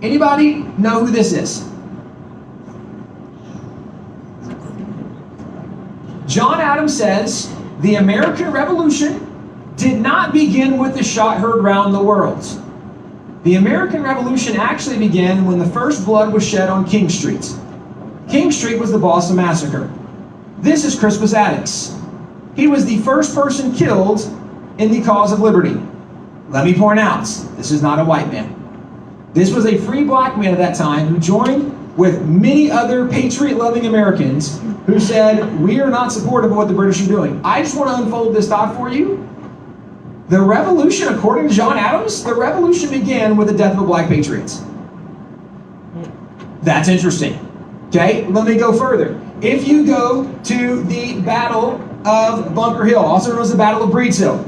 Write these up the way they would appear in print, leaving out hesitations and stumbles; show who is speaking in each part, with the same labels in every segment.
Speaker 1: Anybody know who this is? John Adams says the American Revolution did not begin with the shot heard round the world. The American Revolution actually began when the first blood was shed on King Street. King Street was the Boston Massacre. This is Crispus Attucks. He was the first person killed in the cause of liberty. Let me point out, this is not a white man. This was a free black man at that time who joined with many other patriot-loving Americans who said, we are not supportive of what the British are doing. I just want to unfold this thought for you. The revolution, according to John Adams, the revolution began with the death of the black patriots. That's interesting. Okay, let me go further. If you go to the Battle of Bunker Hill, also known as the Battle of Breed's Hill,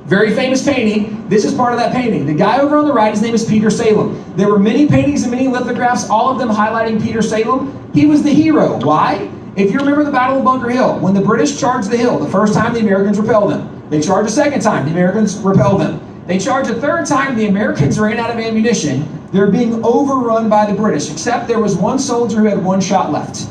Speaker 1: very famous painting. This is part of that painting. The guy over on the right, his name is Peter Salem. There were many paintings and many lithographs, all of them highlighting Peter Salem. He was the hero. Why? If you remember the Battle of Bunker Hill, when the British charged the hill, the first time the Americans repelled them. They charged a second time, the Americans repelled them. They charged a third time, the Americans ran out of ammunition. They're being overrun by the British, except there was one soldier who had one shot left.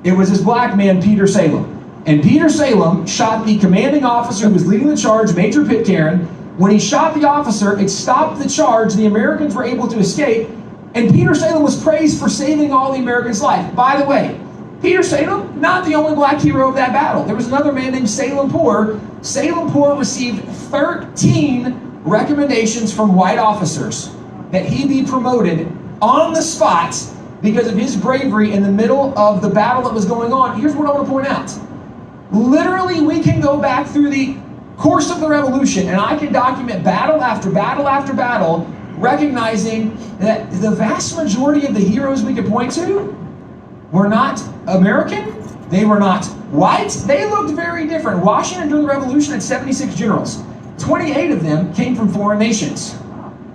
Speaker 1: It was this black man, Peter Salem. And Peter Salem shot the commanding officer who was leading the charge, Major Pitcairn. When he shot the officer, it stopped the charge. The Americans were able to escape. And Peter Salem was praised for saving all the Americans' life. By the way, Peter Salem, not the only black hero of that battle. There was another man named Salem Poor. Salem Poor received 13 recommendations from white officers that he be promoted on the spot because of his bravery in the middle of the battle that was going on. Here's what I want to point out. Literally, we can go back through the course of the revolution and I can document battle after battle after battle, recognizing that the vast majority of the heroes we could point to were not American, they were not white, they looked very different. Washington during the revolution had 76 generals. 28 of them came from foreign nations.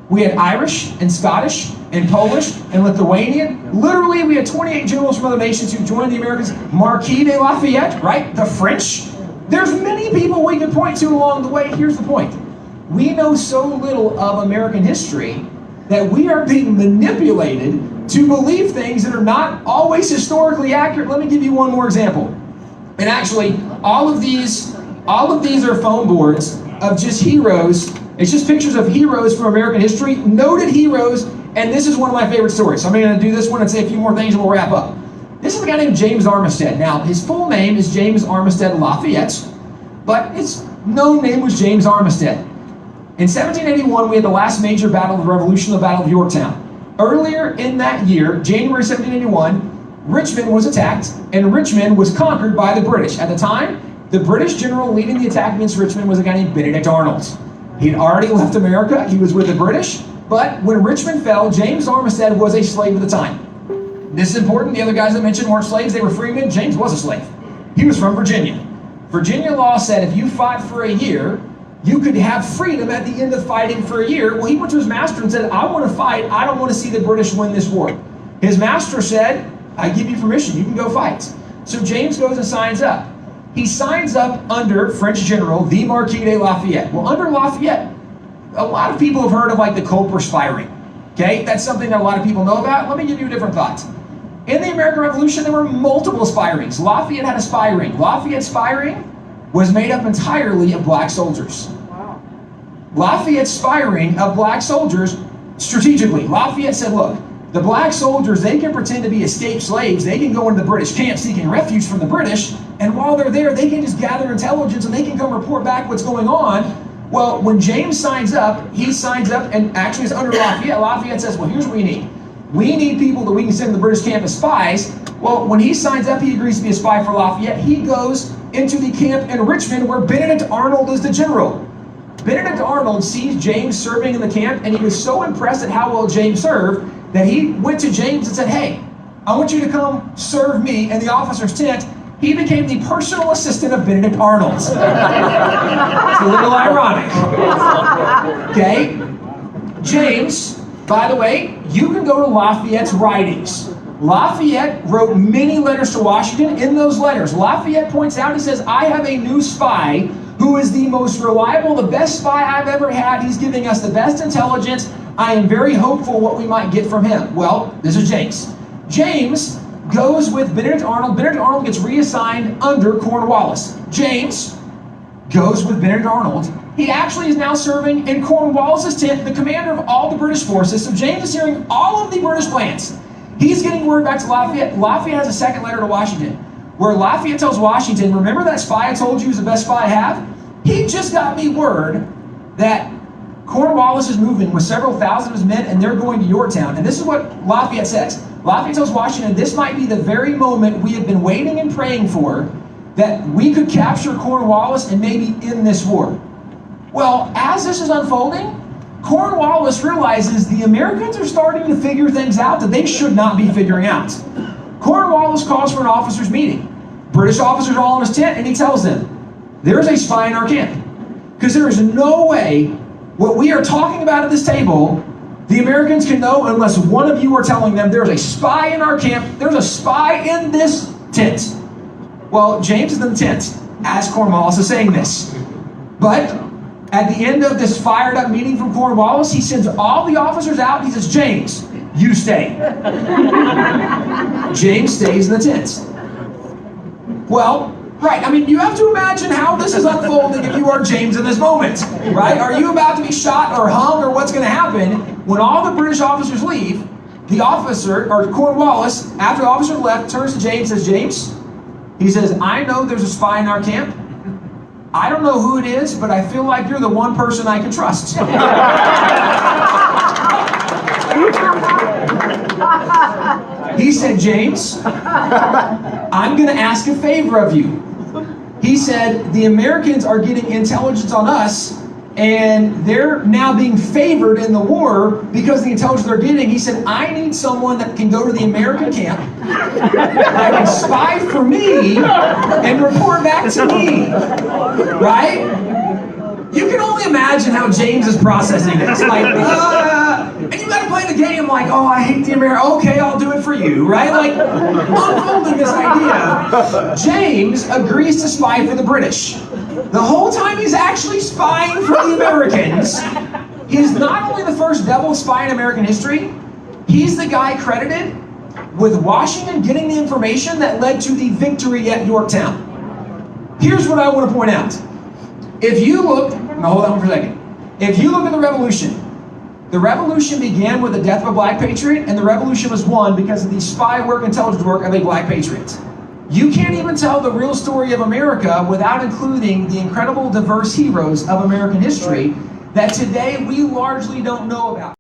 Speaker 1: We had Irish and Scottish and Polish and Lithuanian. Literally, we had 28 generals from other nations who joined the Americans. Marquis de Lafayette, right? The French. There's many people we can point to along the way. Here's the point. We know so little of American history that we are being manipulated to believe things that are not always historically accurate. Let me give you one more example. And actually, all of these are foam boards of just heroes. It's just pictures of heroes from American history, noted heroes, and this is one of my favorite stories. So I'm going to do this one and say a few more things and we'll wrap up. This is a guy named James Armistead. Now, his full name is James Armistead Lafayette, but his known name was James Armistead. In 1781, we had the last major battle of the Revolution, the Battle of Yorktown. Earlier in that year, January 1781, Richmond was attacked, and Richmond was conquered by the British. At the time, the British general leading the attack against Richmond was a guy named Benedict Arnold. He'd already left America, he was with the British, but when Richmond fell, James Armistead was a slave at the time. This is important, the other guys I mentioned weren't slaves, they were freemen. James was a slave. He was from Virginia. Virginia law said if you fought for a year, you could have freedom at the end of fighting for a year. Well, he went to his master and said, I want to fight, I don't want to see the British win this war. His master said, I give you permission, you can go fight. So James goes and signs up. He signs up under French general, the Marquis de Lafayette. Well, under Lafayette, a lot of people have heard of like the Culper Spiring. Okay, that's something that a lot of people know about. Let me give you a different thought. In the American Revolution, there were multiple spirings. Lafayette had a spiring. Lafayette's spiring was made up entirely of black soldiers. Wow. Lafayette's spiring of black soldiers, strategically, Lafayette said, look, the black soldiers, they can pretend to be escaped slaves. They can go into the British camp seeking refuge from the British, and while they're there, they can just gather intelligence and they can come report back what's going on. Well, when James signs up, he signs up and actually is under Lafayette. Lafayette says, well, here's what we need. We need people that we can send to the British camp as spies. Well, when he signs up, he agrees to be a spy for Lafayette. He goes into the camp in Richmond where Benedict Arnold is the general. Benedict Arnold sees James serving in the camp, and he was so impressed at how well James served that he went to James and said, hey, I want you to come serve me in the officer's tent. He became the personal assistant of Benedict Arnold. It's a little ironic. Okay? James, by the way, you can go to Lafayette's writings. Lafayette wrote many letters to Washington. In those letters, Lafayette points out, he says, I have a new spy who is the most reliable, the best spy I've ever had. He's giving us the best intelligence. I am very hopeful what we might get from him. Well, this is James. James goes with Benedict Arnold. Benedict Arnold gets reassigned under Cornwallis. James goes with Benedict Arnold. He actually is now serving in Cornwallis' tent, the commander of all the British forces. So James is hearing all of the British plans. He's getting word back to Lafayette. Lafayette has a second letter to Washington, where Lafayette tells Washington, remember that spy I told you is the best spy I have? He just got me word that Cornwallis is moving with several thousand of his men, and they're going to Yorktown. And this is what Lafayette says. Lafayette tells Washington, this might be the very moment we have been waiting and praying for, that we could capture Cornwallis and maybe end this war. Well, as this is unfolding, Cornwallis realizes the Americans are starting to figure things out that they should not be figuring out. Cornwallis calls for an officers' meeting. British officers are all in his tent, and he tells them, there is a spy in our camp. Because there is no way what we are talking about at this table, the Americans can know unless one of you are telling them there's a spy in our camp, there's a spy in this tent. Well, James is in the tent as Cornwallis is saying this. But at the end of this fired up meeting from Cornwallis, he sends all the officers out. He says, James, you stay. James stays in the tent. Well, right, I mean, you have to imagine how this is unfolding if you are James in this moment, right? Are you about to be shot or hung, or what's going to happen? When all the British officers leave, the officer, or Cornwallis, after the officer left, turns to James and says, James, he says, I know there's a spy in our camp. I don't know who it is, but I feel like you're the one person I can trust. He said, James, I'm going to ask a favor of you. He said, the Americans are getting intelligence on us, and they're now being favored in the war because of the intelligence they're getting. He said, I need someone that can go to the American camp, that can spy for me, and report back to me. Right? You can only imagine how James is processing this. Like, and you gotta play the game like, oh, I hate the American. Okay, I'll do it for you, right? Like, unfolding this idea. James agrees to spy for the British. The whole time he's actually spying for the Americans. He's not only the first devil spy in American history, he's the guy credited with Washington getting the information that led to the victory at Yorktown. Here's what I want to point out. If you look, now hold on for a second. If you look at the Revolution began with the death of a black patriot, and the Revolution was won because of the spy work, intelligence work of a black patriot. You can't even tell the real story of America without including the incredible diverse heroes of American history that today we largely don't know about.